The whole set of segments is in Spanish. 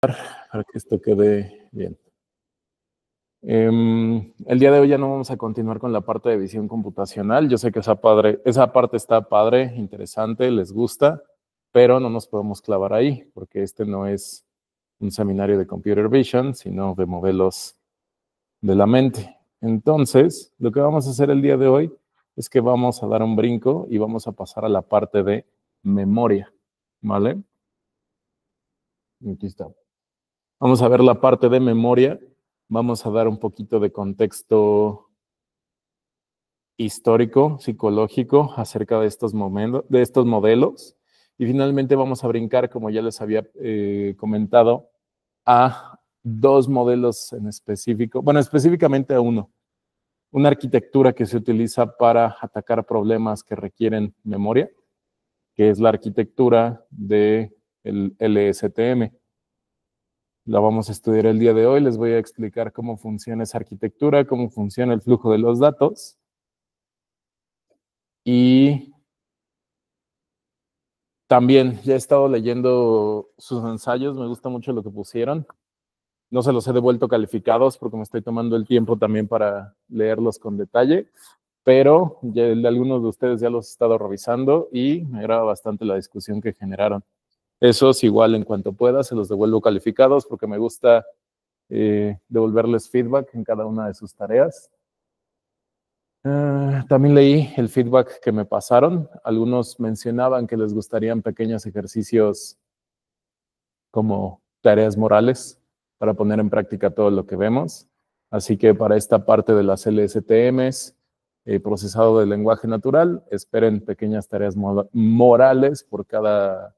para que esto quede bien. El día de hoy ya no vamos a continuar con la parte de visión computacional. Yo sé que esa parte está padre, interesante, les gusta, pero no nos podemos clavar ahí, porque este no es un seminario de Computer Vision, sino de modelos de la mente. Entonces, lo que vamos a hacer el día de hoy es que vamos a dar un brinco y vamos a pasar a la parte de memoria, ¿vale? Aquí está. Vamos a ver la parte de memoria. Vamos a dar un poquito de contexto histórico, psicológico acerca de estos modelos. Y finalmente vamos a brincar, como ya les había comentado, a dos modelos en específico. Bueno, específicamente a uno. Una arquitectura que se utiliza para atacar problemas que requieren memoria, que es la arquitectura del LSTM. La vamos a estudiar el día de hoy. Les voy a explicar cómo funciona esa arquitectura, cómo funciona el flujo de los datos. Y también ya he estado leyendo sus ensayos. Me gusta mucho lo que pusieron. No se los he devuelto calificados porque me estoy tomando el tiempo también para leerlos con detalle. Pero ya algunos de ustedes ya los he estado revisando y me agrada bastante la discusión que generaron. Esos igual en cuanto pueda se los devuelvo calificados porque me gusta devolverles feedback en cada una de sus tareas. También leí el feedback que me pasaron. Algunos mencionaban que les gustarían pequeños ejercicios como tareas morales para poner en práctica todo lo que vemos. Así que para esta parte de las LSTMs, procesado de lenguaje natural, esperen pequeñas tareas morales por cada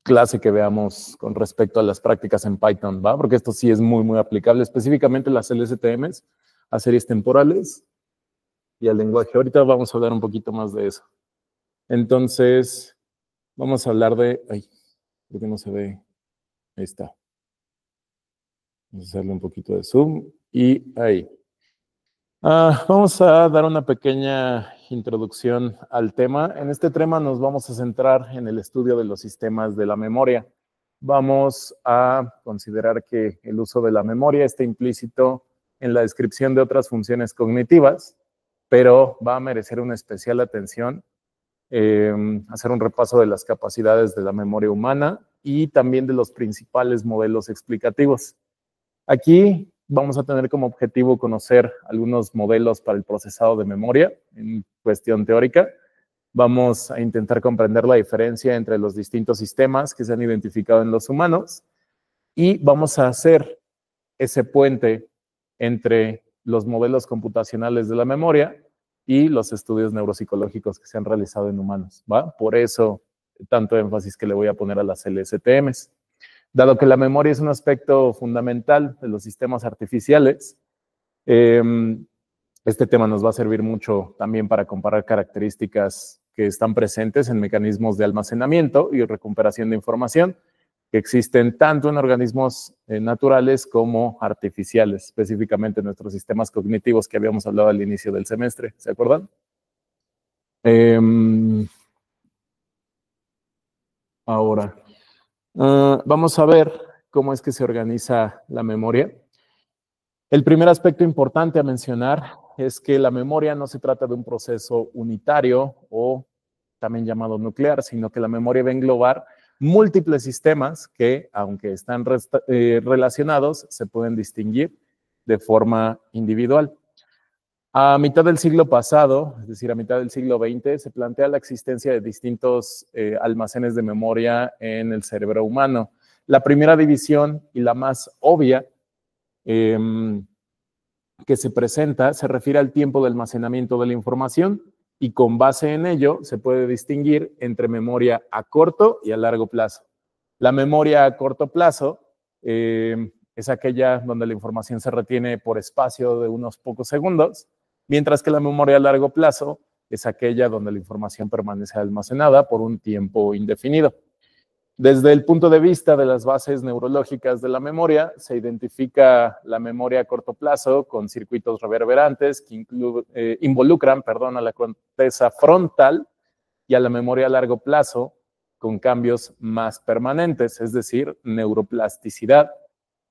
clase que veamos con respecto a las prácticas en Python, ¿va? Porque esto sí es muy, muy aplicable, específicamente las LSTMs, a series temporales y al lenguaje. Ahorita vamos a hablar un poquito más de eso. Entonces, vamos a hablar de... Ay, ¿por qué no se ve? Ahí está. Vamos a hacerle un poquito de zoom y ahí. Vamos a dar una pequeña introducción al tema. En este tema nos vamos a centrar en el estudio de los sistemas de la memoria. Vamos a considerar que el uso de la memoria está implícito en la descripción de otras funciones cognitivas, pero va a merecer una especial atención, hacer un repaso de las capacidades de la memoria humana y también de los principales modelos explicativos. Aquí vamos a tener como objetivo conocer algunos modelos para el procesado de memoria en cuestión teórica. Vamos a intentar comprender la diferencia entre los distintos sistemas que se han identificado en los humanos y vamos a hacer ese puente entre los modelos computacionales de la memoria y los estudios neuropsicológicos que se han realizado en humanos, ¿va? Por eso, tanto énfasis que le voy a poner a las LSTMs. Dado que la memoria es un aspecto fundamental de los sistemas artificiales, este tema nos va a servir mucho también para comparar características que están presentes en mecanismos de almacenamiento y recuperación de información que existen tanto en organismos naturales como artificiales, específicamente en nuestros sistemas cognitivos que habíamos hablado al inicio del semestre, ¿se acuerdan? Ahora, vamos a ver cómo es que se organiza la memoria. El primer aspecto importante a mencionar es que la memoria no se trata de un proceso unitario o también llamado nuclear, sino que la memoria va a englobar múltiples sistemas que, aunque están relacionados, se pueden distinguir de forma individual. A mitad del siglo pasado, es decir, a mitad del siglo XX, se plantea la existencia de distintos almacenes de memoria en el cerebro humano. La primera división y la más obvia que se presenta se refiere al tiempo de almacenamiento de la información y con base en ello se puede distinguir entre memoria a corto y a largo plazo. La memoria a corto plazo es aquella donde la información se retiene por espacio de unos pocos segundos, mientras que la memoria a largo plazo es aquella donde la información permanece almacenada por un tiempo indefinido. Desde el punto de vista de las bases neurológicas de la memoria, se identifica la memoria a corto plazo con circuitos reverberantes que involucran a la corteza frontal y a la memoria a largo plazo con cambios más permanentes, es decir, neuroplasticidad,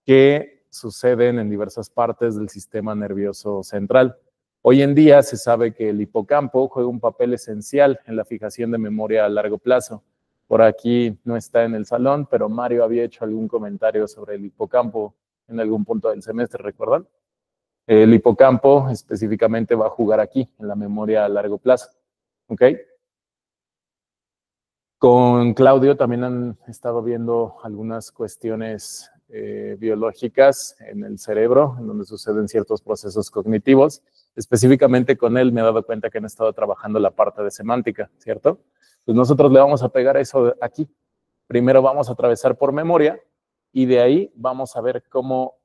que suceden en diversas partes del sistema nervioso central. Hoy en día se sabe que el hipocampo juega un papel esencial en la fijación de memoria a largo plazo. Por aquí no está en el salón, pero Mario había hecho algún comentario sobre el hipocampo en algún punto del semestre, ¿recuerdan? El hipocampo específicamente va a jugar aquí, en la memoria a largo plazo. ¿Ok? Con Claudio también han estado viendo algunas cuestiones biológicas en el cerebro, en donde suceden ciertos procesos cognitivos. Específicamente con él me he dado cuenta que han estado trabajando la parte de semántica, ¿cierto? Pues nosotros le vamos a pegar eso aquí. Primero vamos a atravesar por memoria y de ahí vamos a ver cómo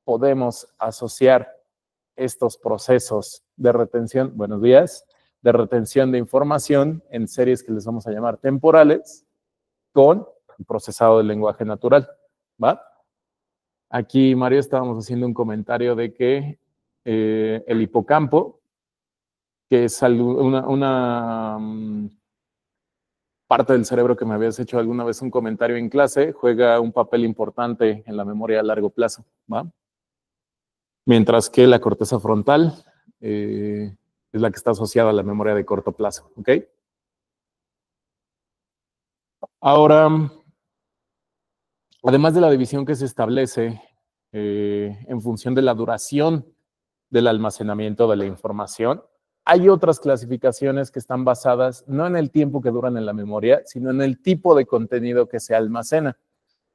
podemos asociar estos procesos de retención, buenos días, de retención de información en series que les vamos a llamar temporales con el procesado del lenguaje natural, ¿va? Aquí, Mario, estábamos haciendo un comentario de que el hipocampo, que es una parte del cerebro que me habías hecho alguna vez un comentario en clase, juega un papel importante en la memoria a largo plazo, ¿va? Mientras que la corteza frontal es la que está asociada a la memoria de corto plazo, ¿ok? Ahora, además de la división que se establece en función de la duración del almacenamiento de la información, hay otras clasificaciones que están basadas no en el tiempo que duran en la memoria, sino en el tipo de contenido que se almacena.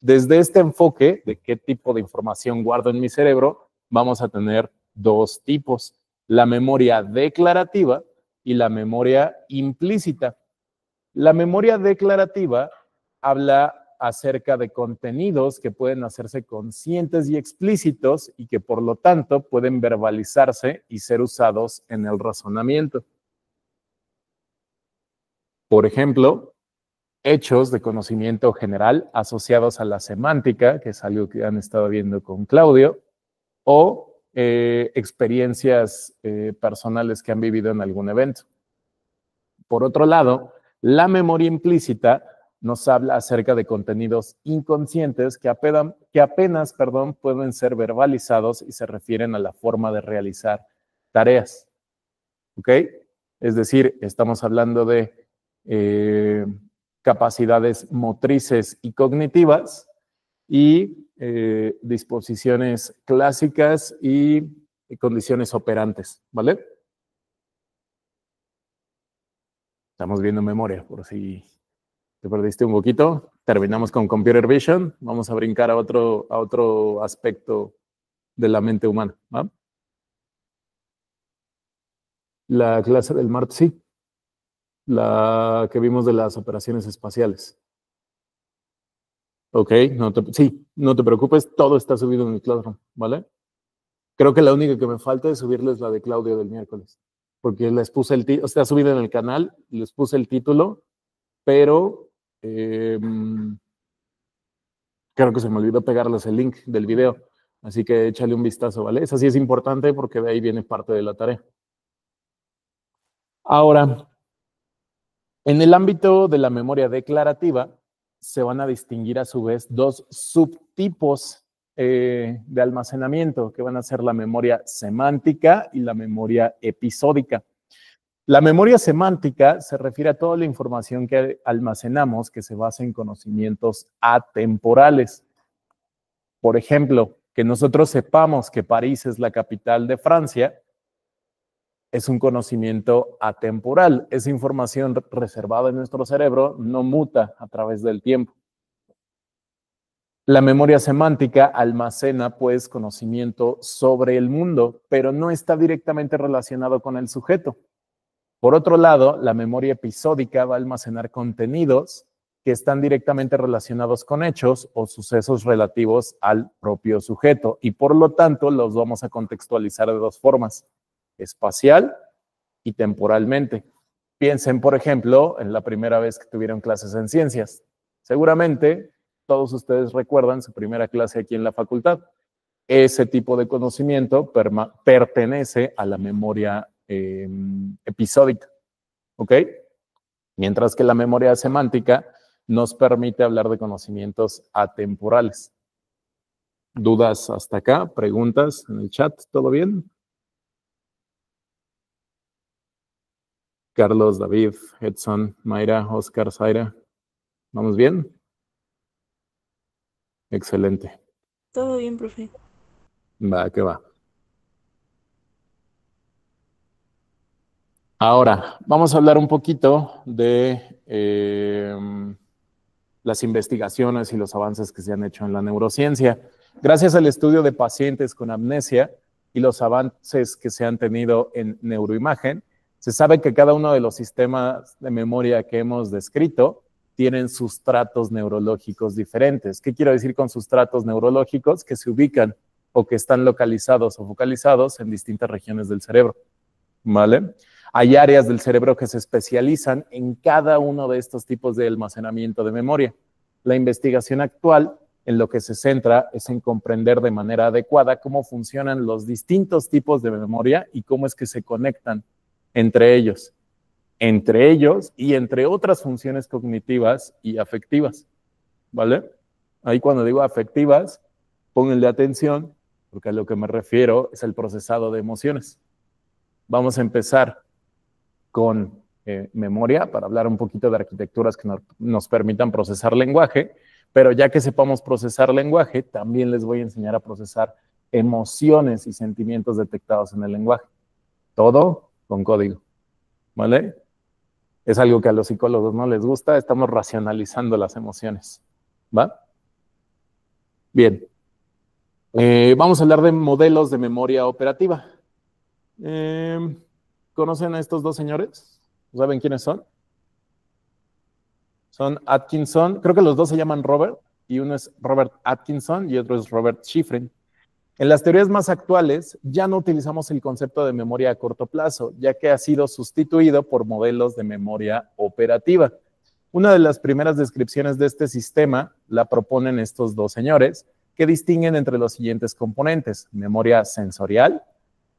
Desde este enfoque de qué tipo de información guardo en mi cerebro, vamos a tener dos tipos, la memoria declarativa y la memoria implícita. La memoria declarativa habla acerca de contenidos que pueden hacerse conscientes y explícitos y que por lo tanto pueden verbalizarse y ser usados en el razonamiento. Por ejemplo, hechos de conocimiento general asociados a la semántica, que es algo que han estado viendo con Claudio, o experiencias personales que han vivido en algún evento. Por otro lado, la memoria implícita nos habla acerca de contenidos inconscientes que apenas pueden ser verbalizados y se refieren a la forma de realizar tareas. ¿Ok? Es decir, estamos hablando de capacidades motrices y cognitivas y disposiciones clásicas y condiciones operantes, ¿vale? Estamos viendo memoria, por si te perdiste un poquito. Terminamos con Computer Vision. Vamos a brincar a otro aspecto de la mente humana, ¿va? La clase del martes, sí. La que vimos de las operaciones espaciales. Ok, sí, no te preocupes, todo está subido en el Classroom, ¿vale? Creo que la única que me falta es subirles la de Claudio del miércoles, porque les puse el título, está subido en el canal, les puse el título, pero creo que se me olvidó pegarles el link del video, así que échale un vistazo, ¿vale? Esa sí es importante porque de ahí viene parte de la tarea. Ahora, en el ámbito de la memoria declarativa, se van a distinguir a su vez dos subtipos de almacenamiento, que van a ser la memoria semántica y la memoria episódica. La memoria semántica se refiere a toda la información que almacenamos que se basa en conocimientos atemporales. Por ejemplo, que nosotros sepamos que París es la capital de Francia es un conocimiento atemporal. Esa información reservada en nuestro cerebro no muta a través del tiempo. La memoria semántica almacena, pues, conocimiento sobre el mundo, pero no está directamente relacionado con el sujeto. Por otro lado, la memoria episódica va a almacenar contenidos que están directamente relacionados con hechos o sucesos relativos al propio sujeto y por lo tanto los vamos a contextualizar de dos formas, espacial y temporalmente. Piensen, por ejemplo, en la primera vez que tuvieron clases en ciencias. Seguramente todos ustedes recuerdan su primera clase aquí en la facultad. Ese tipo de conocimiento pertenece a la memoria episódica, ¿ok? Mientras que la memoria semántica nos permite hablar de conocimientos atemporales. ¿Dudas hasta acá? ¿Preguntas en el chat? ¿Todo bien? Carlos, David, Edson, Mayra, Oscar, Zaira. ¿Vamos bien? Excelente. Todo bien, profe. Va, que va. Ahora, vamos a hablar un poquito de las investigaciones y los avances que se han hecho en la neurociencia. Gracias al estudio de pacientes con amnesia y los avances que se han tenido en neuroimagen, se sabe que cada uno de los sistemas de memoria que hemos descrito tienen sustratos neurológicos diferentes. ¿Qué quiero decir con sustratos neurológicos? Que se ubican o que están localizados o focalizados en distintas regiones del cerebro, ¿vale? Hay áreas del cerebro que se especializan en cada uno de estos tipos de almacenamiento de memoria. La investigación actual en lo que se centra es en comprender de manera adecuada cómo funcionan los distintos tipos de memoria y cómo es que se conectan entre ellos y entre otras funciones cognitivas y afectivas, ¿vale? Ahí cuando digo afectivas, pónganle atención, porque a lo que me refiero es el procesado de emociones. Vamos a empezar con memoria para hablar un poquito de arquitecturas que nos permitan procesar lenguaje, pero ya que sepamos procesar lenguaje, también les voy a enseñar a procesar emociones y sentimientos detectados en el lenguaje. Todo con código, ¿vale? Es algo que a los psicólogos no les gusta, estamos racionalizando las emociones, ¿va? Bien. Vamos a hablar de modelos de memoria operativa. ¿Conocen a estos dos señores? ¿Saben quiénes son? Son Atkinson, creo que los dos se llaman Robert, y uno es Robert Atkinson y otro es Robert Shiffrin. En las teorías más actuales ya no utilizamos el concepto de memoria a corto plazo, ya que ha sido sustituido por modelos de memoria operativa. Una de las primeras descripciones de este sistema la proponen estos dos señores, que distinguen entre los siguientes componentes: memoria sensorial,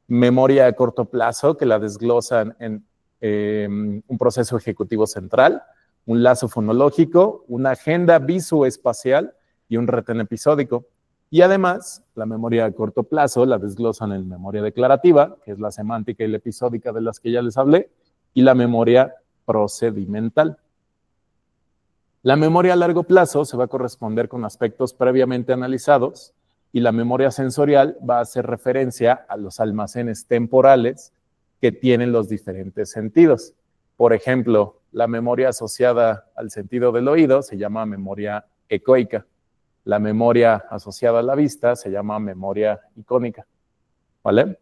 memoria a corto plazo, que la desglosan en un proceso ejecutivo central, un lazo fonológico, una agenda visoespacial y un retén episódico. Y además, la memoria a corto plazo la desglosan en memoria declarativa, que es la semántica y la episódica de las que ya les hablé, y la memoria procedimental. La memoria a largo plazo se va a corresponder con aspectos previamente analizados y la memoria sensorial va a hacer referencia a los almacenes temporales que tienen los diferentes sentidos. Por ejemplo, la memoria asociada al sentido del oído se llama memoria ecoica. La memoria asociada a la vista se llama memoria icónica, ¿vale?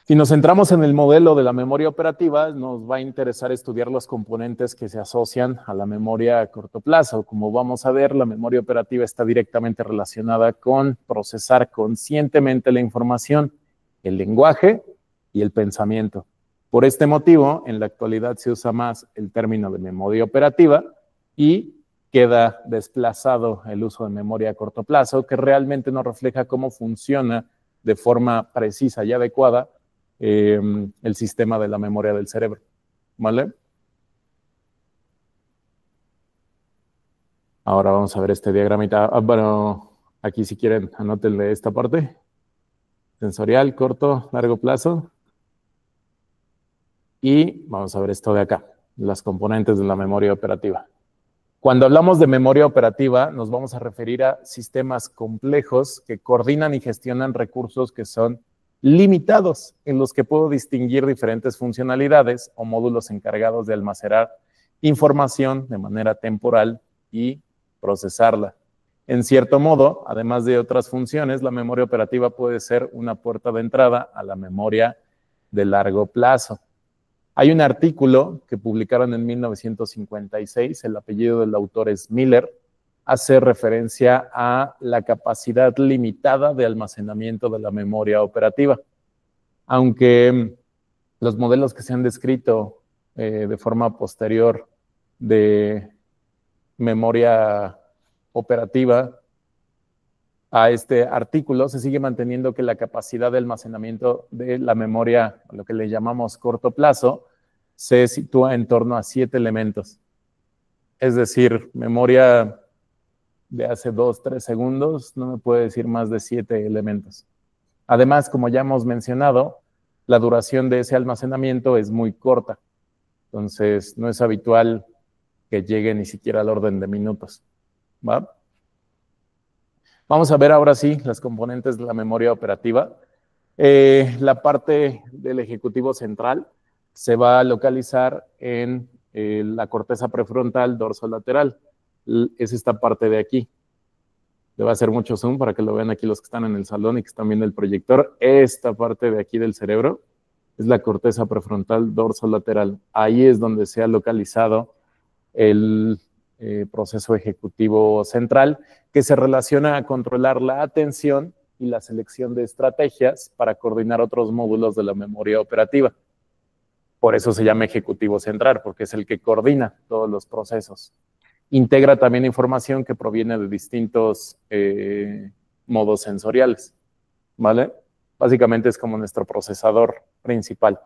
Si nos centramos en el modelo de la memoria operativa, nos va a interesar estudiar los componentes que se asocian a la memoria a corto plazo. Como vamos a ver, la memoria operativa está directamente relacionada con procesar conscientemente la información, el lenguaje y el pensamiento. Por este motivo, en la actualidad se usa más el término de memoria operativa y queda desplazado el uso de memoria a corto plazo, que realmente no refleja cómo funciona de forma precisa y adecuada el sistema de la memoria del cerebro, ¿vale? Ahora vamos a ver este diagramita. Bueno, aquí si quieren, anótenle esta parte. Sensorial, corto, largo plazo. Y vamos a ver esto de acá, las componentes de la memoria operativa. Cuando hablamos de memoria operativa, nos vamos a referir a sistemas complejos que coordinan y gestionan recursos que son limitados, en los que puedo distinguir diferentes funcionalidades o módulos encargados de almacenar información de manera temporal y procesarla. En cierto modo, además de otras funciones, la memoria operativa puede ser una puerta de entrada a la memoria de largo plazo. Hay un artículo que publicaron en 1956, el apellido del autor es Miller, hace referencia a la capacidad limitada de almacenamiento de la memoria operativa. Aunque los modelos que se han descrito de forma posterior de memoria operativa a este artículo, se sigue manteniendo que la capacidad de almacenamiento de la memoria, lo que le llamamos corto plazo, se sitúa en torno a 7 elementos. Es decir, memoria de hace 2, 3 segundos no me puede decir más de 7 elementos. Además, como ya hemos mencionado, la duración de ese almacenamiento es muy corta. Entonces, no es habitual que llegue ni siquiera al orden de minutos. ¿Va? Vamos a ver ahora sí las componentes de la memoria operativa. La parte del ejecutivo central se va a localizar en la corteza prefrontal dorsolateral. Es esta parte de aquí. Le voy a hacer mucho zoom para que lo vean aquí los que están en el salón y que están viendo el proyector. Esta parte de aquí del cerebro es la corteza prefrontal dorsolateral. Ahí es donde se ha localizado el proceso ejecutivo central, que se relaciona a controlar la atención y la selección de estrategias para coordinar otros módulos de la memoria operativa. Por eso se llama ejecutivo central, porque es el que coordina todos los procesos. Integra también información que proviene de distintos modos sensoriales, ¿vale? Básicamente es como nuestro procesador principal.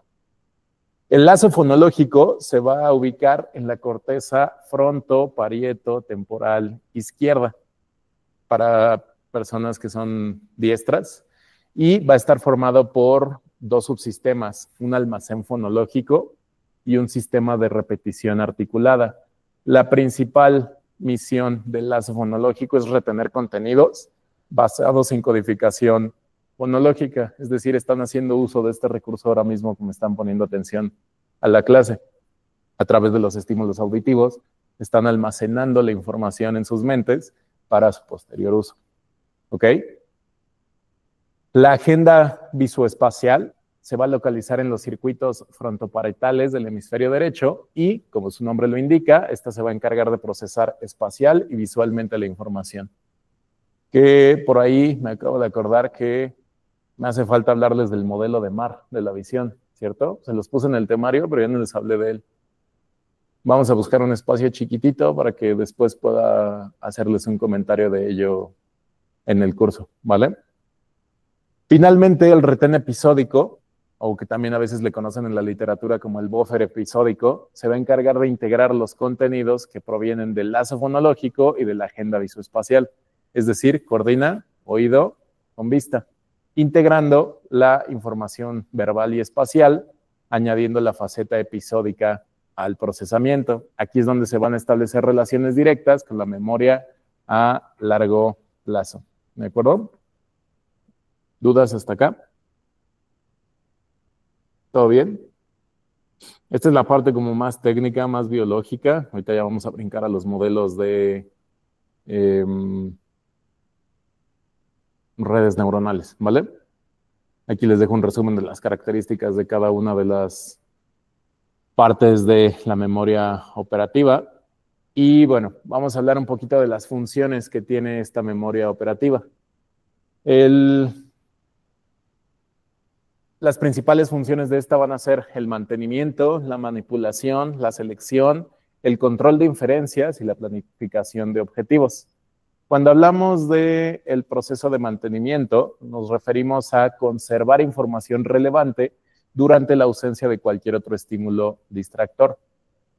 El lazo fonológico se va a ubicar en la corteza fronto-parieto-temporal izquierda para personas que son diestras y va a estar formado por 2 subsistemas, un almacén fonológico y un sistema de repetición articulada. La principal misión del lazo fonológico es retener contenidos basados en codificación fonológica, es decir, están haciendo uso de este recurso ahora mismo que me están poniendo atención a la clase. A través de los estímulos auditivos, están almacenando la información en sus mentes para su posterior uso. ¿Ok? La agenda visoespacial se va a localizar en los circuitos frontoparietales del hemisferio derecho y, como su nombre lo indica, esta se va a encargar de procesar espacial y visualmente la información. Que por ahí me acabo de acordar que me hace falta hablarles del modelo de Marr, de la visión, ¿cierto? Se los puse en el temario, pero ya no les hablé de él. Vamos a buscar un espacio chiquitito para que después pueda hacerles un comentario de ello en el curso, ¿vale? Finalmente, el retén episódico, o que también a veces le conocen en la literatura como el buffer episódico, se va a encargar de integrar los contenidos que provienen del lazo fonológico y de la agenda visoespacial. Es decir, coordina oído con vista, integrando la información verbal y espacial, añadiendo la faceta episódica al procesamiento. Aquí es donde se van a establecer relaciones directas con la memoria a largo plazo. ¿De acuerdo? ¿Dudas hasta acá? ¿Todo bien? Esta es la parte como más técnica, más biológica. Ahorita ya vamos a brincar a los modelos de redes neuronales, ¿vale? Aquí les dejo un resumen de las características de cada una de las partes de la memoria operativa. Y bueno, vamos a hablar un poquito de las funciones que tiene esta memoria operativa. Las principales funciones de esta van a ser el mantenimiento, la manipulación, la selección, el control de inferencias y la planificación de objetivos. Cuando hablamos del proceso de mantenimiento, nos referimos a conservar información relevante durante la ausencia de cualquier otro estímulo distractor.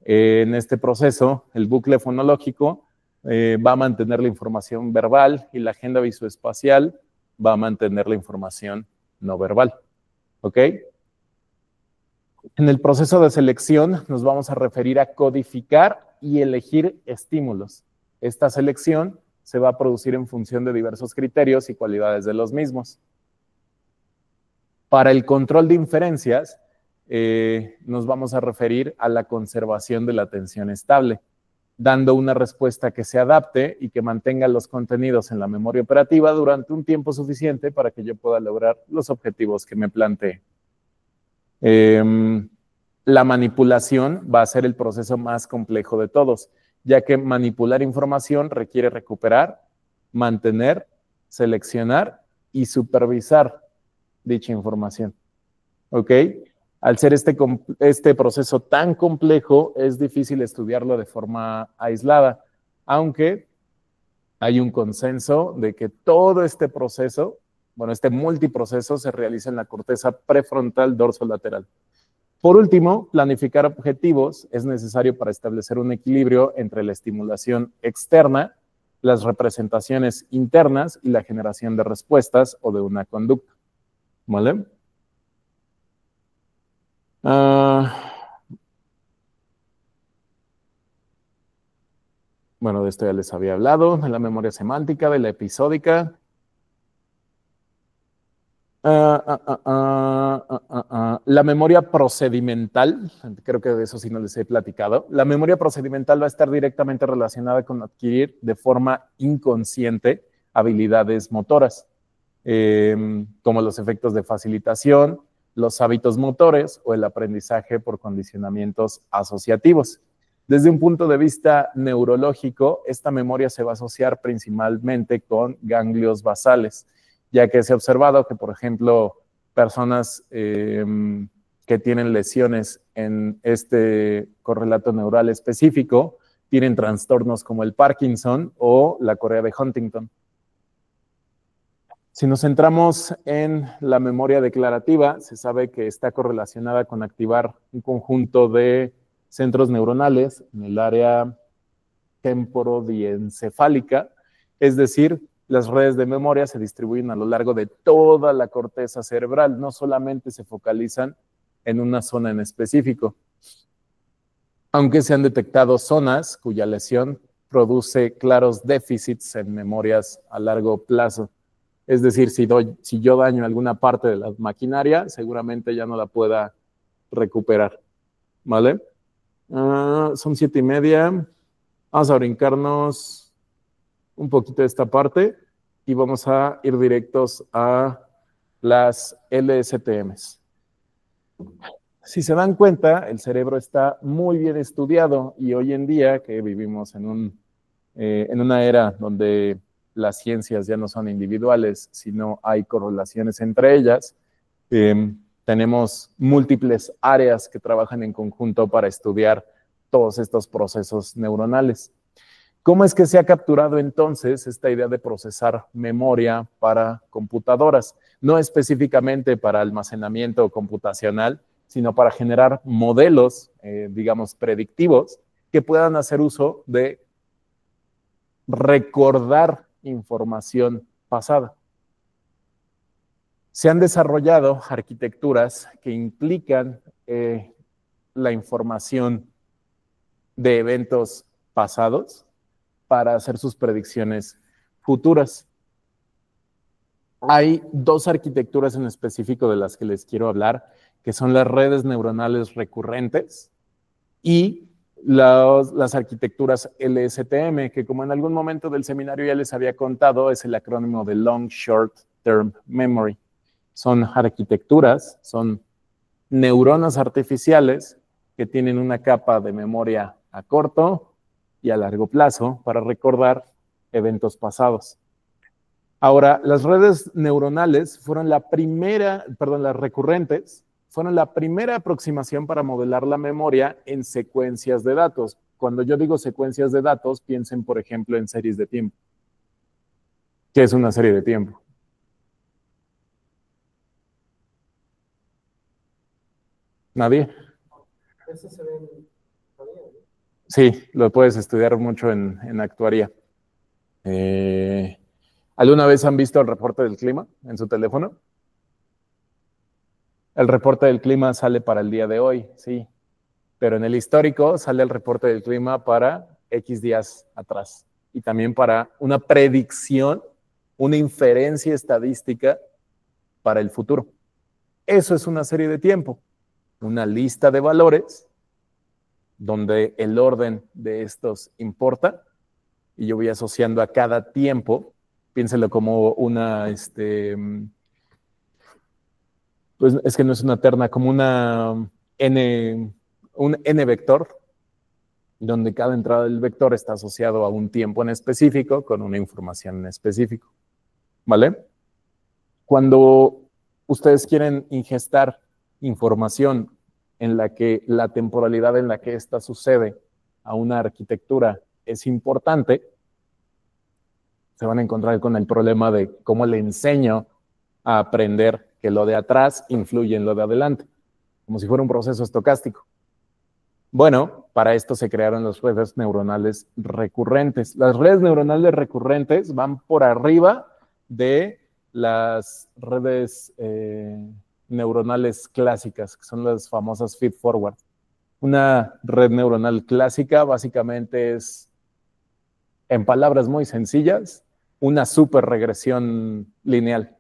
En este proceso, el bucle fonológico va a mantener la información verbal y la agenda visoespacial va a mantener la información no verbal. ¿Ok? En el proceso de selección nos vamos a referir a codificar y elegir estímulos. Esta selección se va a producir en función de diversos criterios y cualidades de los mismos. Para el control de inferencias, nos vamos a referir a la conservación de la atención estable, dando una respuesta que se adapte y que mantenga los contenidos en la memoria operativa durante un tiempo suficiente para que yo pueda lograr los objetivos que me planteé. La manipulación va a ser el proceso más complejo de todos, ya que manipular información requiere recuperar, mantener, seleccionar y supervisar dicha información. ¿Ok? Al ser este proceso tan complejo, es difícil estudiarlo de forma aislada, aunque hay un consenso de que todo este proceso, bueno, este multiproceso se realiza en la corteza prefrontal dorsolateral. Por último, planificar objetivos es necesario para establecer un equilibrio entre la estimulación externa, las representaciones internas y la generación de respuestas o de una conducta. ¿Vale? Bueno, de esto ya les había hablado, de la memoria semántica, de la episódica. La memoria procedimental, creo que de eso sí no les he platicado. La memoria procedimental va a estar directamente relacionada con adquirir de forma inconsciente habilidades motoras, como los efectos de facilitación, los hábitos motores o el aprendizaje por condicionamientos asociativos. Desde un punto de vista neurológico, esta memoria se va a asociar principalmente con ganglios basales, ya que se ha observado que, por ejemplo, personas que tienen lesiones en este correlato neural específico tienen trastornos como el Parkinson o la Corea de Huntington. Si nos centramos en la memoria declarativa, se sabe que está correlacionada con activar un conjunto de centros neuronales en el área temporodiencefálica, es decir, las redes de memoria se distribuyen a lo largo de toda la corteza cerebral, no solamente se focalizan en una zona en específico. Aunque se han detectado zonas cuya lesión produce claros déficits en memorias a largo plazo. Es decir, si yo daño alguna parte de la maquinaria, seguramente ya no la pueda recuperar. ¿Vale? Son 7:30. Vamos a brincarnos un poquito de esta parte y vamos a ir directos a las LSTMs. Si se dan cuenta, el cerebro está muy bien estudiado y hoy en día que vivimos en una era donde las ciencias ya no son individuales, sino hay correlaciones entre ellas, tenemos múltiples áreas que trabajan en conjunto para estudiar todos estos procesos neuronales. ¿Cómo es que se ha capturado entonces esta idea de procesar memoria para computadoras? No específicamente para almacenamiento computacional, sino para generar modelos, digamos, predictivos que puedan hacer uso de recordar información pasada. Se han desarrollado arquitecturas que implican la información de eventos pasados para hacer sus predicciones futuras. Hay dos arquitecturas en específico de las que les quiero hablar, que son las redes neuronales recurrentes y las arquitecturas LSTM, que como en algún momento del seminario ya les había contado, es el acrónimo de Long Short Term Memory. Son arquitecturas, son neuronas artificiales que tienen una capa de memoria a corto y a largo plazo para recordar eventos pasados. Ahora, las redes neuronales fueron las recurrentes, fueron la primera aproximación para modelar la memoria en secuencias de datos. Cuando yo digo secuencias de datos, piensen, por ejemplo, en series de tiempo. ¿Qué es una serie de tiempo? ¿Nadie? Eso se ve en actuaría, ¿no? Sí, lo puedes estudiar mucho en actuaría. ¿Alguna vez han visto el reporte del clima en su teléfono? El reporte del clima sale para el día de hoy, sí. Pero en el histórico sale el reporte del clima para X días atrás. Y también para una predicción, una inferencia estadística para el futuro. Eso es una serie de tiempo. Una lista de valores donde el orden de estos importa y yo voy asociando a cada tiempo, piénselo como una, pues es que no es una terna, como un n vector, donde cada entrada del vector está asociado a un tiempo en específico con una información en específico, ¿vale? Cuando ustedes quieren ingestar información en la que la temporalidad en la que esta sucede a una arquitectura es importante, se van a encontrar con el problema de cómo le enseño a aprender que lo de atrás influye en lo de adelante. como si fuera un proceso estocástico. Bueno, para esto se crearon las redes neuronales recurrentes. Las redes neuronales recurrentes van por arriba de las redes neuronales clásicas, que son las famosas feed-forward. Una red neuronal clásica básicamente es, en palabras muy sencillas, una superregresión lineal,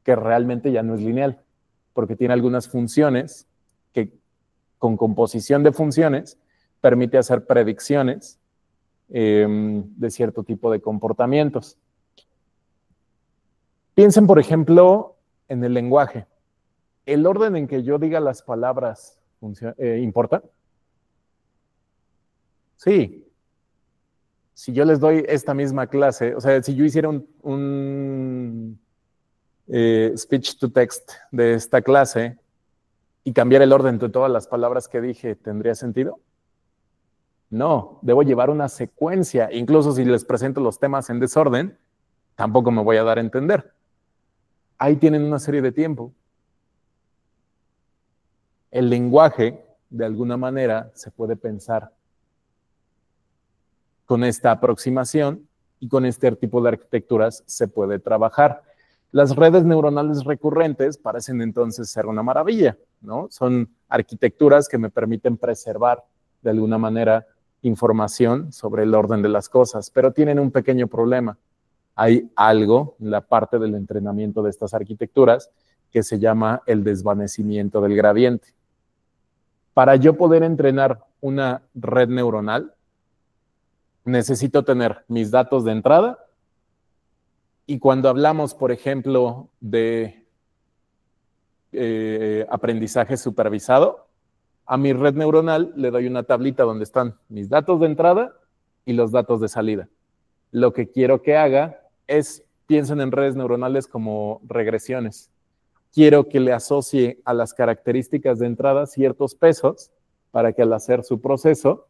que realmente ya no es lineal, porque tiene algunas funciones que, con composición de funciones, permite hacer predicciones de cierto tipo de comportamientos. Piensen, por ejemplo, en el lenguaje. ¿El orden en que yo diga las palabras importa? Sí. Si yo les doy esta misma clase, o sea, si yo hiciera un speech to text de esta clase y cambiar el orden de todas las palabras que dije, ¿tendría sentido? No, debo llevar una secuencia. Incluso si les presento los temas en desorden, tampoco me voy a dar a entender. Ahí tienen una serie de tiempo. El lenguaje, de alguna manera, se puede pensar con esta aproximación y con este tipo de arquitecturas se puede trabajar. Las redes neuronales recurrentes parecen entonces ser una maravilla, ¿no? Son arquitecturas que me permiten preservar de alguna manera información sobre el orden de las cosas, pero tienen un pequeño problema. Hay algo en la parte del entrenamiento de estas arquitecturas que se llama el desvanecimiento del gradiente. Para yo poder entrenar una red neuronal, necesito tener mis datos de entrada y cuando hablamos, por ejemplo, de aprendizaje supervisado, a mi red neuronal le doy una tablita donde están mis datos de entrada y los datos de salida. Lo que quiero que haga es, piensen en redes neuronales como regresiones. Quiero que le asocie a las características de entrada ciertos pesos para que al hacer su proceso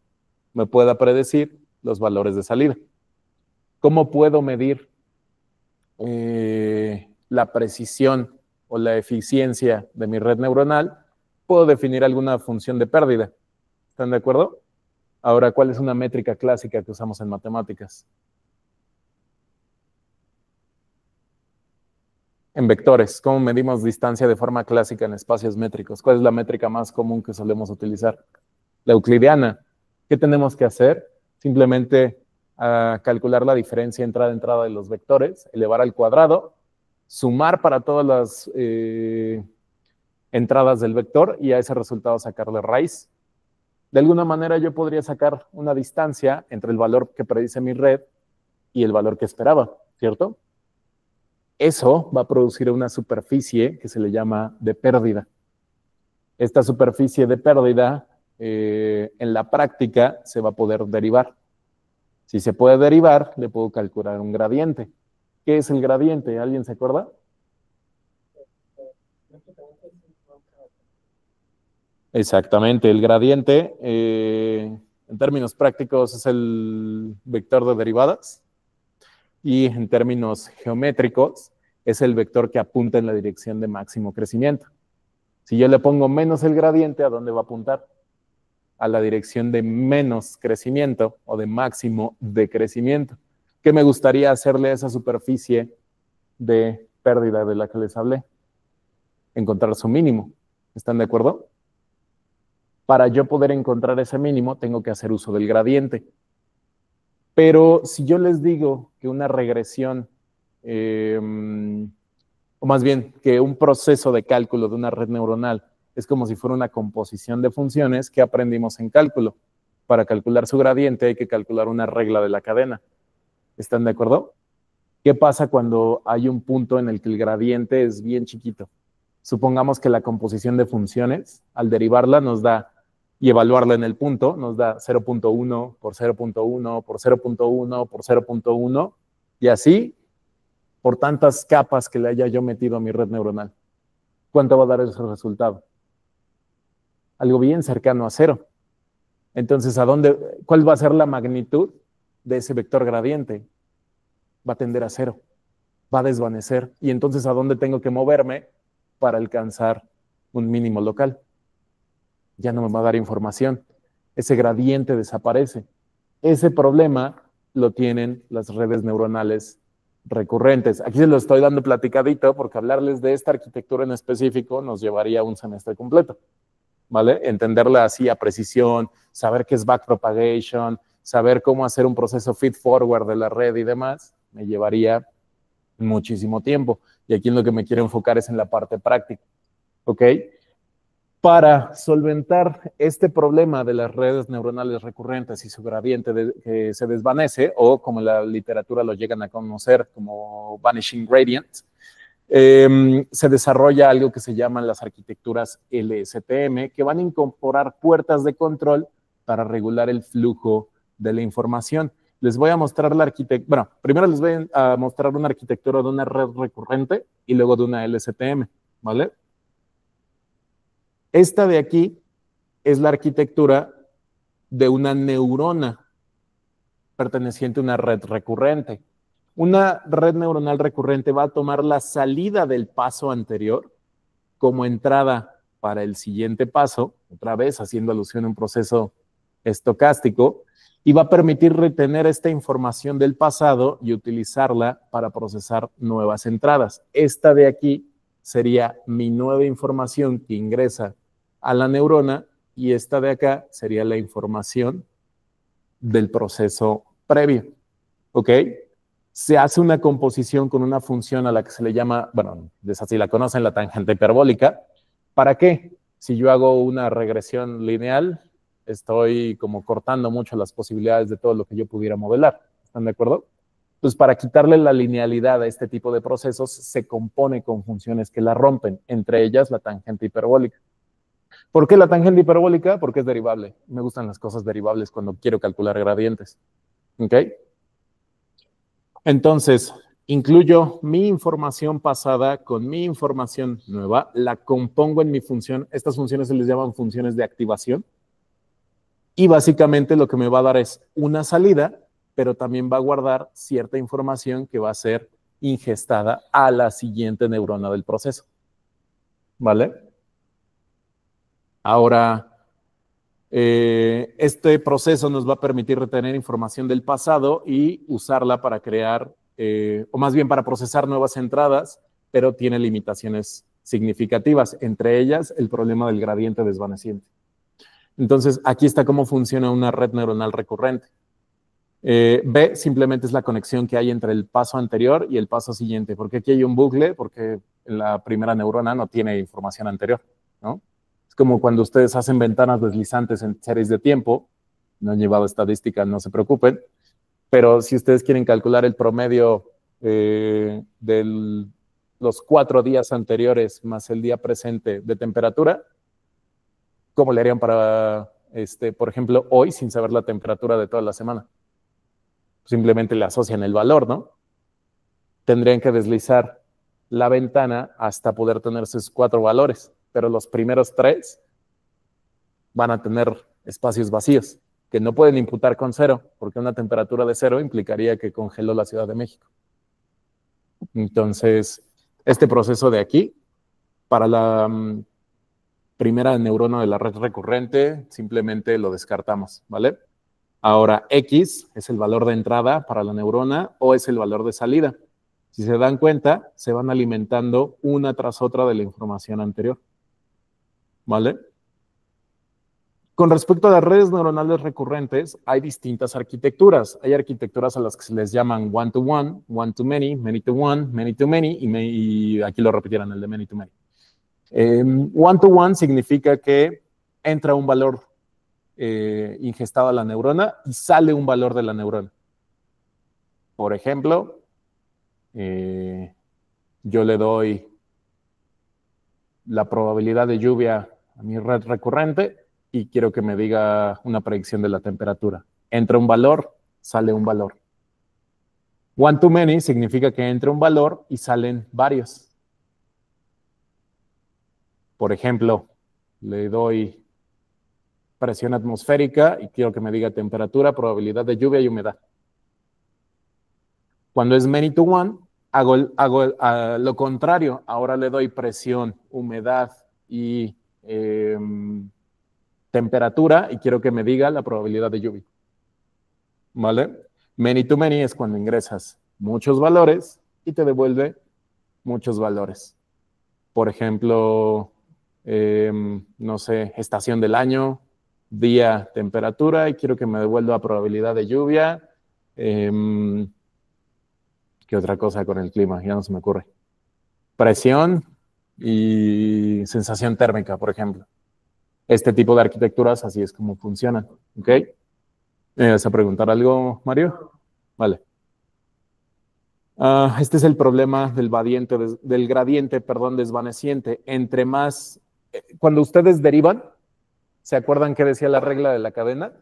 me pueda predecir los valores de salida. ¿Cómo puedo medir la precisión o la eficiencia de mi red neuronal? Puedo definir alguna función de pérdida. ¿Están de acuerdo? Ahora, ¿cuál es una métrica clásica que usamos en matemáticas? En vectores, ¿cómo medimos distancia de forma clásica en espacios métricos? ¿Cuál es la métrica más común que solemos utilizar? La euclidiana. ¿Qué tenemos que hacer? Simplemente calcular la diferencia entrada-entrada de los vectores, elevar al cuadrado, sumar para todas las entradas del vector y a ese resultado sacarle raíz. De alguna manera yo podría sacar una distancia entre el valor que predice mi red y el valor que esperaba, ¿cierto? Eso va a producir una superficie que se le llama de pérdida. Esta superficie de pérdida en la práctica se va a poder derivar. Si se puede derivar, le puedo calcular un gradiente. ¿Qué es el gradiente? ¿Alguien se acuerda? Exactamente, el gradiente, en términos prácticos, es el vector de derivadas y en términos geométricos es el vector que apunta en la dirección de máximo crecimiento. Si yo le pongo menos el gradiente, ¿a dónde va a apuntar? A la dirección de menos crecimiento o de máximo decrecimiento. ¿Qué me gustaría hacerle a esa superficie de pérdida de la que les hablé? Encontrar su mínimo. ¿Están de acuerdo? Para yo poder encontrar ese mínimo, tengo que hacer uso del gradiente. Pero si yo les digo que una regresión, o más bien que un proceso de cálculo de una red neuronal es como si fuera una composición de funciones que aprendimos en cálculo. Para calcular su gradiente hay que calcular una regla de la cadena. ¿Están de acuerdo? ¿Qué pasa cuando hay un punto en el que el gradiente es bien chiquito? Supongamos que la composición de funciones, al derivarla, nos da, y evaluarla en el punto, nos da 0.1 por 0.1 por 0.1 por 0.1, y así por tantas capas que le haya yo metido a mi red neuronal. ¿Cuánto va a dar ese resultado? Algo bien cercano a cero. Entonces, ¿cuál va a ser la magnitud de ese vector gradiente? Va a tender a cero, va a desvanecer. Y entonces, ¿a dónde tengo que moverme para alcanzar un mínimo local? ya no me va a dar información. Ese gradiente desaparece. Ese problema lo tienen las redes neuronales recurrentes. Aquí se lo estoy dando platicadito porque hablarles de esta arquitectura en específico nos llevaría un semestre completo, ¿vale? Entenderla así a precisión, saber qué es backpropagation, saber cómo hacer un proceso feed-forward de la red y demás, me llevaría muchísimo tiempo. Y aquí en lo que me quiero enfocar es en la parte práctica, ¿ok? Para solventar este problema de las redes neuronales recurrentes y su gradiente que se desvanece, o como la literatura lo llegan a conocer como vanishing gradient, se desarrolla algo que se llaman las arquitecturas LSTM, que van a incorporar puertas de control para regular el flujo de la información. Les voy a mostrar la arquitectura, bueno, primero les voy a mostrar una arquitectura de una red recurrente y luego de una LSTM, ¿vale? Esta de aquí es la arquitectura de una neurona perteneciente a una red recurrente. Una red neuronal recurrente va a tomar la salida del paso anterior como entrada para el siguiente paso, otra vez haciendo alusión a un proceso estocástico, y va a permitir retener esta información del pasado y utilizarla para procesar nuevas entradas. Esta de aquí sería mi nueva información que ingresa a la neurona y esta de acá sería la información del proceso previo, ¿ok? Se hace una composición con una función a la que se le llama, bueno, así la conocen, la tangente hiperbólica. ¿Para qué? Si yo hago una regresión lineal, estoy como cortando mucho las posibilidades de todo lo que yo pudiera modelar. ¿Están de acuerdo? Entonces, para quitarle la linealidad a este tipo de procesos, se compone con funciones que la rompen, entre ellas la tangente hiperbólica. ¿Por qué la tangente hiperbólica? Porque es derivable. Me gustan las cosas derivables cuando quiero calcular gradientes. ¿Ok? Entonces, incluyo mi información pasada con mi información nueva, la compongo en mi función. Estas funciones se les llaman funciones de activación. Y básicamente lo que me va a dar es una salida, pero también va a guardar cierta información que va a ser ingestada a la siguiente neurona del proceso. ¿Vale? Ahora, este proceso nos va a permitir retener información del pasado y usarla para crear, o más bien para procesar nuevas entradas, pero tiene limitaciones significativas, entre ellas el problema del gradiente desvaneciente. Entonces, aquí está cómo funciona una red neuronal recurrente. B simplemente es la conexión que hay entre el paso anterior y el paso siguiente, porque aquí hay un bucle, porque la primera neurona no tiene información anterior, ¿no? Es como cuando ustedes hacen ventanas deslizantes en series de tiempo, no han llevado estadística, no se preocupen, pero si ustedes quieren calcular el promedio de los 4 días anteriores más el día presente de temperatura, ¿cómo le harían para, por ejemplo, hoy sin saber la temperatura de toda la semana? Simplemente le asocian el valor, ¿no? Tendrían que deslizar la ventana hasta poder tener sus 4 valores, pero los primeros 3 van a tener espacios vacíos que no pueden imputar con 0, porque una temperatura de 0 implicaría que congeló la Ciudad de México. Entonces, este proceso de aquí, para la primera neurona de la red recurrente, simplemente lo descartamos, ¿vale? Ahora, X es el valor de entrada para la neurona o es el valor de salida. Si se dan cuenta, se van alimentando una tras otra de la información anterior, ¿vale? Con respecto a las redes neuronales recurrentes, hay distintas arquitecturas. Hay arquitecturas a las que se les llaman one-to-one, one-to-many, many-to-one, many-to-many, y aquí lo repitieran el de many-to-many. One-to-one significa que entra un valor ingestado a la neurona y sale un valor de la neurona. Por ejemplo, yo le doy la probabilidad de lluvia a mi red recurrente y quiero que me diga una predicción de la temperatura. Entra un valor, sale un valor. One-to-many significa que entra un valor y salen varios. Por ejemplo, le doy presión atmosférica y quiero que me diga temperatura, probabilidad de lluvia y humedad. Cuando es many to one, hago lo contrario. Ahora le doy presión, humedad y temperatura y quiero que me diga la probabilidad de lluvia. ¿Vale? Many to many es cuando ingresas muchos valores y te devuelve muchos valores. Por ejemplo, no sé, estación del año, día, temperatura, y quiero que me devuelva probabilidad de lluvia. ¿Qué otra cosa con el clima? Ya no se me ocurre. Presión y sensación térmica, por ejemplo. Este tipo de arquitecturas así es como funcionan. ¿Ok? ¿Me vas a preguntar algo, Mario? Vale. Este es el problema del gradiente, desvaneciente. Entre más, cuando ustedes derivan, ¿se acuerdan que decía la regla de la cadena?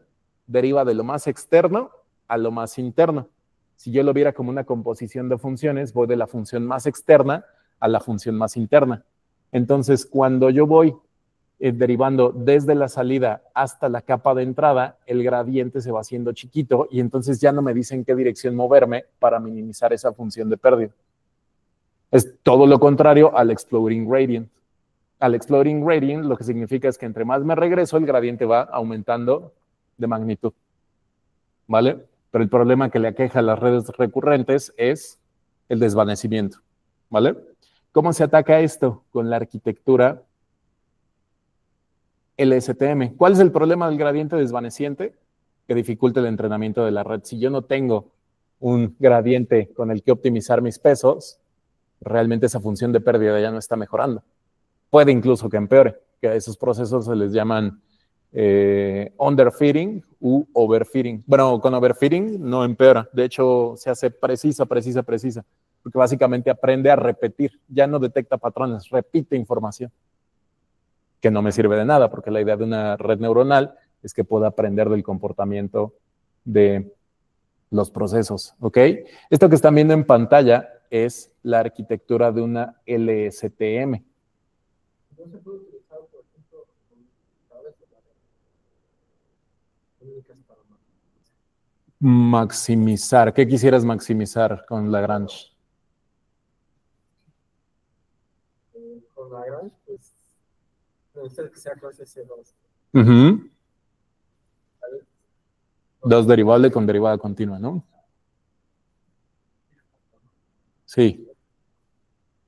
Deriva de lo más externo a lo más interno. Si yo lo viera como una composición de funciones, voy de la función más externa a la función más interna. Entonces, cuando yo voy derivando desde la salida hasta la capa de entrada, el gradiente se va haciendo chiquito y entonces ya no me dice en qué dirección moverme para minimizar esa función de pérdida. Es todo lo contrario al exploding gradient. Al exploding gradient lo que significa es que entre más me regreso, el gradiente va aumentando de magnitud. ¿Vale? Pero el problema que le aqueja a las redes recurrentes es el desvanecimiento. ¿Vale? ¿Cómo se ataca esto? Con la arquitectura LSTM. ¿Cuál es el problema del gradiente desvaneciente? Que dificulta el entrenamiento de la red. Si yo no tengo un gradiente con el que optimizar mis pesos, realmente esa función de pérdida ya no está mejorando. Puede incluso que empeore, que a esos procesos se les llaman underfitting u overfitting. Bueno, con overfitting no empeora. De hecho, se hace precisa, porque básicamente aprende a repetir. Ya no detecta patrones, repite información, que no me sirve de nada, porque la idea de una red neuronal es que pueda aprender del comportamiento de los procesos, ¿ok? Esto que están viendo en pantalla es la arquitectura de una LSTM. No se puede utilizar, por ejemplo, para maximizar. ¿Qué quisieras maximizar con Lagrange? con Lagrange, pues, me gustaría que sea clase C2. Dos derivable con derivada continua, ¿no? Sí.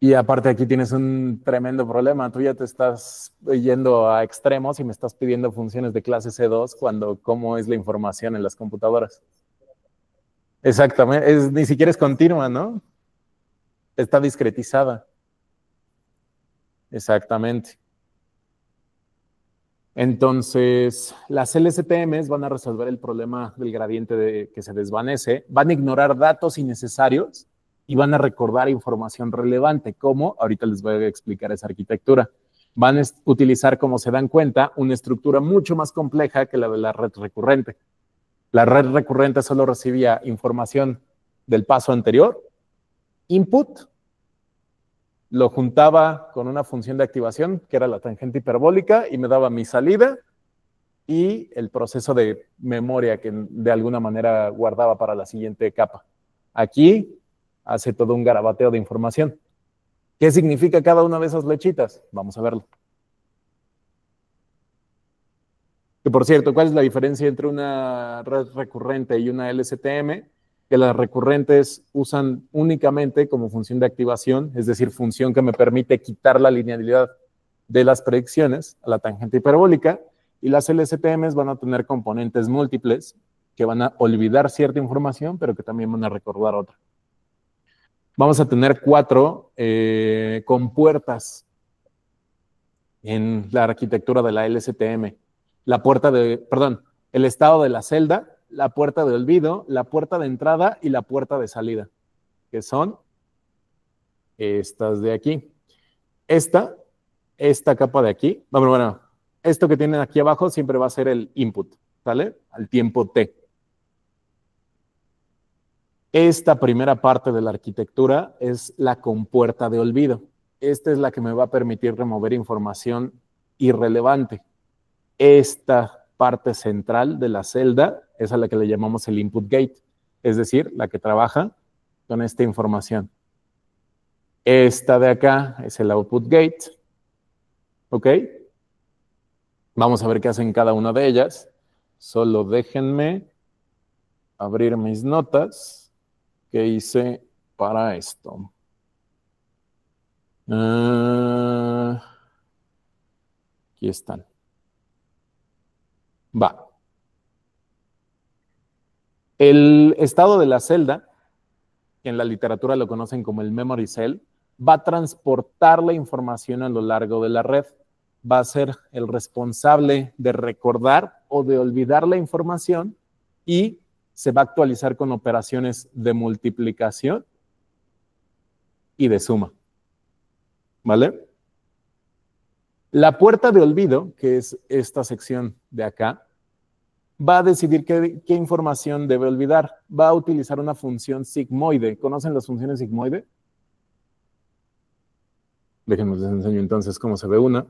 Y aparte aquí tienes un tremendo problema. Tú ya te estás yendo a extremos y me estás pidiendo funciones de clase C2 cuando cómo es la información en las computadoras. Exactamente. Ni siquiera es continua, ¿no? Está discretizada. Exactamente. Entonces, las LSTMs van a resolver el problema del gradiente que se desvanece, van a ignorar datos innecesarios y van a recordar información relevante, como ahorita les voy a explicar esa arquitectura. Van a utilizar, como se dan cuenta, una estructura mucho más compleja que la de la red recurrente. La red recurrente solo recibía información del paso anterior, input, lo juntaba con una función de activación, que era la tangente hiperbólica, y me daba mi salida y el proceso de memoria que de alguna manera guardaba para la siguiente capa. Aquí hace todo un garabateo de información. ¿Qué significa cada una de esas flechitas? Vamos a verlo. Que por cierto, ¿cuál es la diferencia entre una red recurrente y una LSTM? Que las recurrentes usan únicamente como función de activación, es decir, función que me permite quitar la linealidad de las predicciones a la tangente hiperbólica, y las LSTMs van a tener componentes múltiples que van a olvidar cierta información, pero que también van a recordar otra. Vamos a tener 4 compuertas en la arquitectura de la LSTM. El estado de la celda, la puerta de olvido, la puerta de entrada y la puerta de salida, que son estas de aquí. Esta capa de aquí, bueno, esto que tienen aquí abajo siempre va a ser el input, ¿sale? Al tiempo t. Esta primera parte de la arquitectura es la compuerta de olvido. Esta es la que me va a permitir remover información irrelevante. Esta parte central de la celda es a la que le llamamos el input gate, es decir, la que trabaja con esta información. Esta de acá es el output gate, ¿ok? Vamos a ver qué hacen cada una de ellas. Solo déjenme abrir mis notas que hice para esto. Aquí están. Va. El estado de la celda, que en la literatura lo conocen como el memory cell, va a transportar la información a lo largo de la red. Va a ser el responsable de recordar o de olvidar la información y se va a actualizar con operaciones de multiplicación y de suma. ¿Vale? La puerta de olvido, que es esta sección de acá, va a decidir qué información debe olvidar. Va a utilizar una función sigmoide. ¿Conocen las funciones sigmoide? Déjenme les enseño entonces cómo se ve una.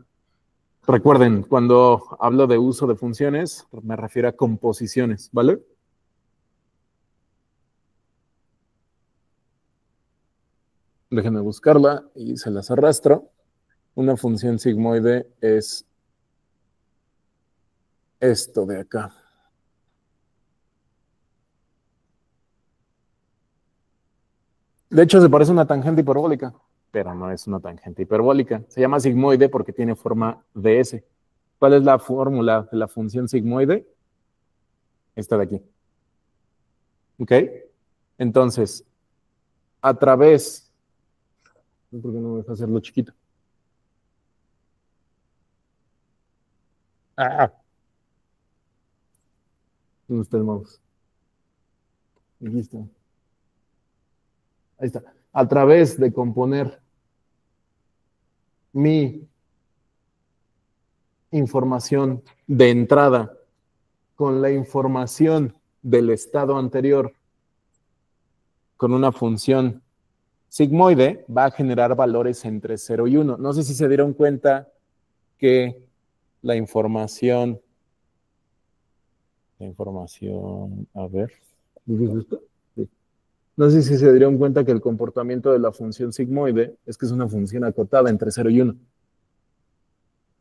Recuerden, cuando hablo de uso de funciones, me refiero a composiciones, ¿vale? Déjenme buscarla y se las arrastro. Una función sigmoide es esto de acá. De hecho, se parece a una tangente hiperbólica, pero no es una tangente hiperbólica. Se llama sigmoide porque tiene forma de S. ¿Cuál es la fórmula de la función sigmoide? Esta de aquí. ¿Ok? Entonces, a través... ¿Por qué no me deja hacerlo chiquito? ¿Dónde está el mouse? Aquí está. Ahí está. A través de componer mi información de entrada con la información del estado anterior con una función sigmoide, va a generar valores entre 0 y 1. No sé si se dieron cuenta que la información, a ver, sí. No sé si se dieron cuenta que el comportamiento de la función sigmoide es que es una función acotada entre 0 y 1.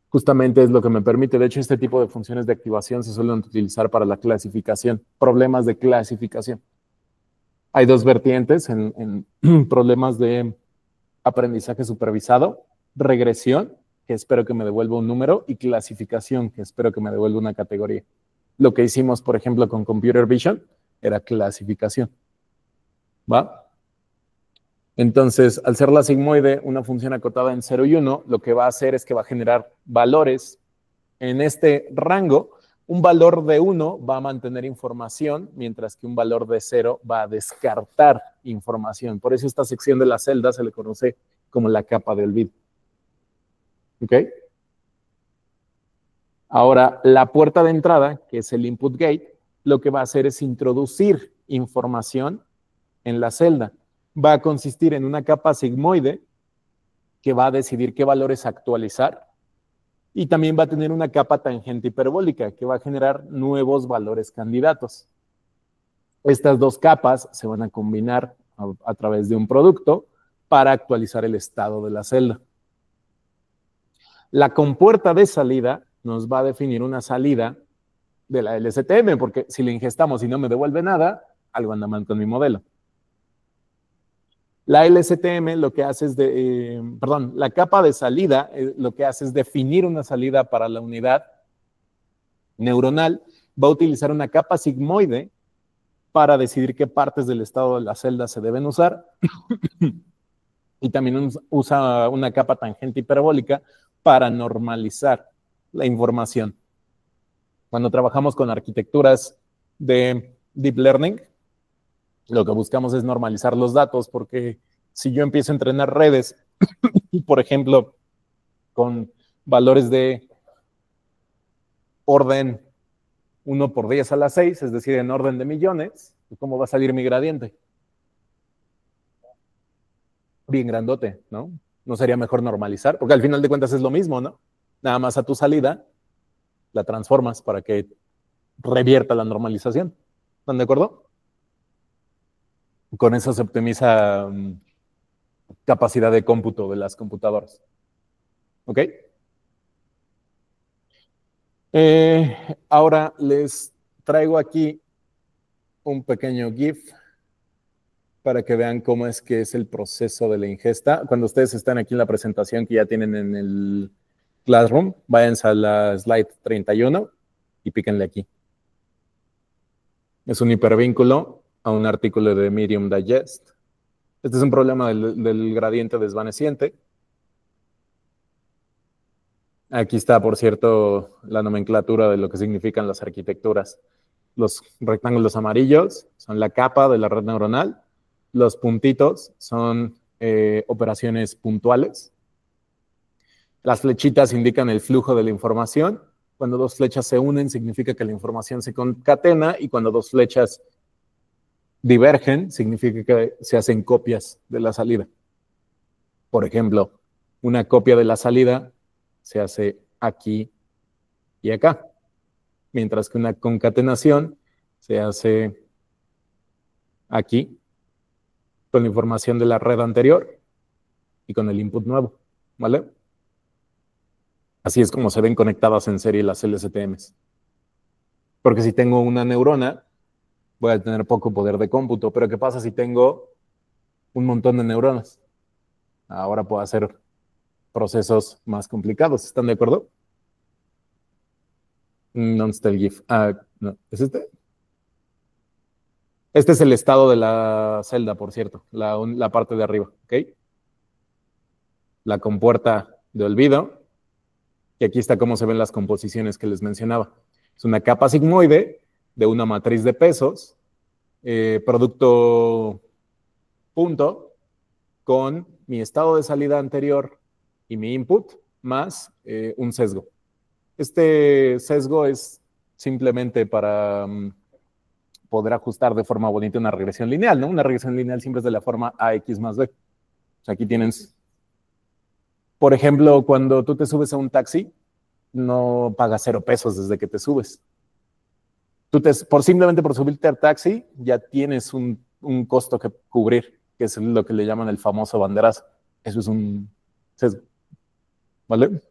Justamente es lo que me permite. De hecho, este tipo de funciones de activación se suelen utilizar para la clasificación, problemas de clasificación. Hay dos vertientes en problemas de aprendizaje supervisado, regresión, que espero que me devuelva un número, y clasificación, que espero que me devuelva una categoría. Lo que hicimos, por ejemplo, con Computer Vision era clasificación. ¿Va? Entonces, al ser la sigmoide una función acotada en 0 y 1, lo que va a hacer es que va a generar valores en este rango. Un valor de 1 va a mantener información, mientras que un valor de 0 va a descartar información. Por eso esta sección de la celda se le conoce como la capa de olvido. ¿Ok? Ahora, la puerta de entrada, que es el input gate, lo que va a hacer es introducir información en la celda. Va a consistir en una capa sigmoide que va a decidir qué valores actualizar y también va a tener una capa tangente hiperbólica que va a generar nuevos valores candidatos. Estas dos capas se van a combinar a través de un producto para actualizar el estado de la celda. La compuerta de salida nos va a definir una salida de la LSTM, porque si le ingestamos y no me devuelve nada, algo anda mal con mi modelo. La LSTM lo que hace es la capa de salida lo que hace es definir una salida para la unidad neuronal. Va a utilizar una capa sigmoide para decidir qué partes del estado de la celda se deben usar. Y también usa una capa tangente hiperbólica para normalizar la información. Cuando trabajamos con arquitecturas de deep learning, lo que buscamos es normalizar los datos, porque si yo empiezo a entrenar redes, por ejemplo, con valores de orden 1 por 10 a la 6, es decir, en orden de millones, ¿cómo va a salir mi gradiente? Bien grandote, ¿no? ¿No sería mejor normalizar? Porque al final de cuentas es lo mismo, ¿no? Nada más a tu salida la transformas para que revierta la normalización. ¿Están de acuerdo? Con eso se optimiza capacidad de cómputo de las computadoras. ¿Ok? Ahora les traigo aquí un pequeño GIF para que vean cómo es que es el proceso de la ingesta. Cuando ustedes están aquí en la presentación que ya tienen en el Classroom, váyanse a la slide 31 y píquenle aquí. Es un hipervínculo a un artículo de Medium Digest. Este es un problema del gradiente desvaneciente. Aquí está, por cierto, la nomenclatura de lo que significan las arquitecturas. Los rectángulos amarillos son la capa de la red neuronal. Los puntitos son operaciones puntuales. Las flechitas indican el flujo de la información. Cuando dos flechas se unen, significa que la información se concatena, y cuando dos flechas divergen, significa que se hacen copias de la salida. Por ejemplo, una copia de la salida se hace aquí y acá, mientras que una concatenación se hace aquí, con la información de la red anterior y con el input nuevo, ¿vale? Así es como se ven conectadas en serie las LSTMs. Porque si tengo una neurona, voy a tener poco poder de cómputo, pero ¿qué pasa si tengo un montón de neuronas? Ahora puedo hacer procesos más complicados, ¿están de acuerdo? ¿Dónde está el GIF? No, ¿es este? Este es el estado de la celda, por cierto, la parte de arriba, ¿ok? La compuerta de olvido, y aquí está cómo se ven las composiciones que les mencionaba. Es una capa sigmoide de una matriz de pesos, producto punto, con mi estado de salida anterior y mi input, más un sesgo. Este sesgo es simplemente para poder ajustar de forma bonita una regresión lineal, ¿no? Una regresión lineal siempre es de la forma AX más B. O sea, aquí tienen, por ejemplo, cuando tú te subes a un taxi, no pagas 0 pesos desde que te subes. Simplemente por subirte al taxi, ya tienes un costo que cubrir, que es lo que le llaman el famoso banderazo. Eso es un sesgo, ¿vale?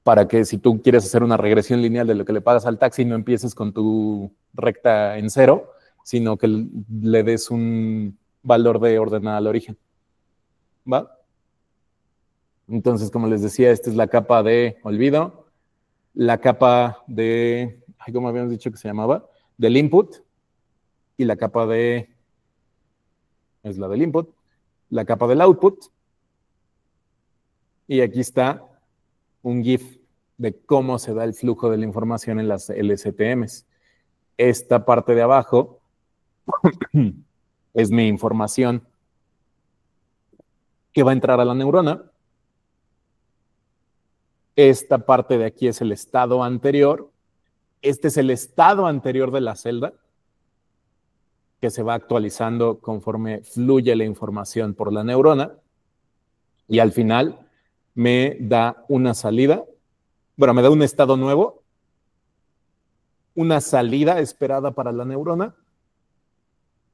Para que si tú quieres hacer una regresión lineal de lo que le pagas al taxi, no empieces con tu recta en 0, sino que le des un valor de ordenada al origen. ¿Va? Entonces, como les decía, esta es la capa de olvido, la capa de, ¿cómo habíamos dicho que se llamaba? Del input, y la capa de, es la del input, la capa del output, y aquí está un GIF de cómo se da el flujo de la información en las LSTMs. Esta parte de abajo es mi información que va a entrar a la neurona. Esta parte de aquí es el estado anterior. Este es el estado anterior de la celda, que se va actualizando conforme fluye la información por la neurona. Y al final me da una salida, bueno, me da un estado nuevo, una salida esperada para la neurona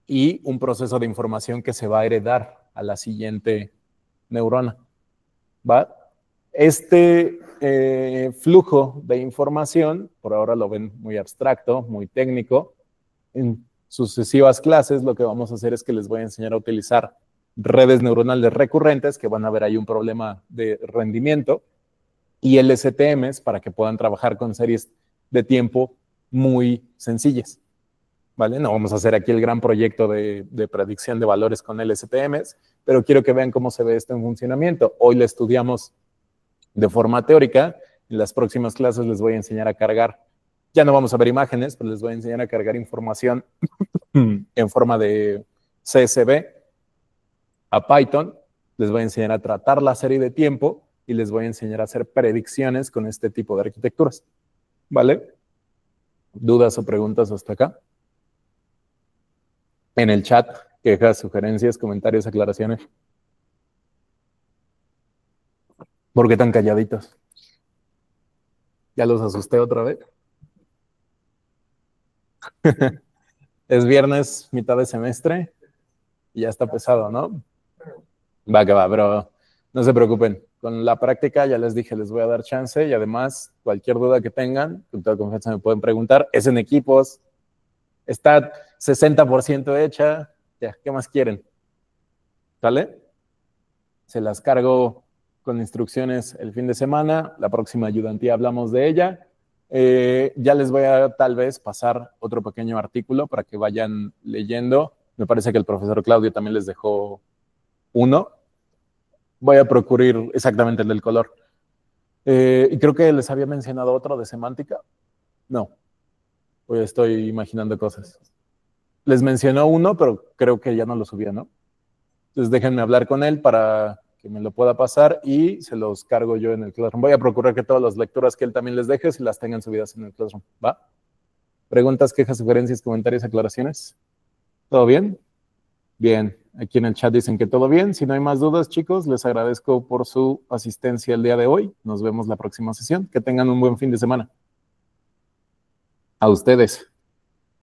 y un proceso de información que se va a heredar a la siguiente neurona. ¿Va? Este flujo de información, por ahora lo ven muy abstracto, muy técnico. En sucesivas clases lo que vamos a hacer es que les voy a enseñar a utilizar redes neuronales recurrentes, que van a ver ahí un problema de rendimiento, y LSTMs para que puedan trabajar con series de tiempo muy sencillas. ¿Vale? No vamos a hacer aquí el gran proyecto de predicción de valores con LSTMs, pero quiero que vean cómo se ve esto en funcionamiento. Hoy lo estudiamos de forma teórica. En las próximas clases les voy a enseñar a cargar, ya no vamos a ver imágenes, pero les voy a enseñar a cargar información en forma de CSV a Python. Les voy a enseñar a tratar la serie de tiempo y les voy a enseñar a hacer predicciones con este tipo de arquitecturas. ¿Vale? ¿Dudas o preguntas hasta acá? En el chat, quejas, sugerencias, comentarios, aclaraciones. ¿Por qué tan calladitos? ¿Ya los asusté otra vez? Es viernes, mitad de semestre, y ya está pesado, ¿no? Va que va, pero no se preocupen. con la práctica, ya les dije, les voy a dar chance y además, cualquier duda que tengan, con toda confianza me pueden preguntar. Es en equipos, está 60% hecha, ya, ¿qué más quieren? ¿Sale? Se las cargo con instrucciones el fin de semana. La próxima ayudantía hablamos de ella. Ya les voy a tal vez pasar otro pequeño artículo para que vayan leyendo. Me parece que el profesor Claudio también les dejó uno. Voy a procurar exactamente el del color. Y creo que les había mencionado otro de semántica. No, hoy estoy imaginando cosas. Les mencionó uno, pero creo que ya no lo subía, ¿no? Entonces déjenme hablar con él para que me lo pueda pasar y se los cargo yo en el Classroom. Voy a procurar que todas las lecturas que él también les deje, se las tengan subidas en el Classroom, ¿va? ¿Preguntas, quejas, sugerencias, comentarios, aclaraciones? ¿Todo bien? Bien, aquí en el chat dicen que todo bien. Si no hay más dudas, chicos, les agradezco por su asistencia el día de hoy. Nos vemos la próxima sesión. Que tengan un buen fin de semana. A ustedes.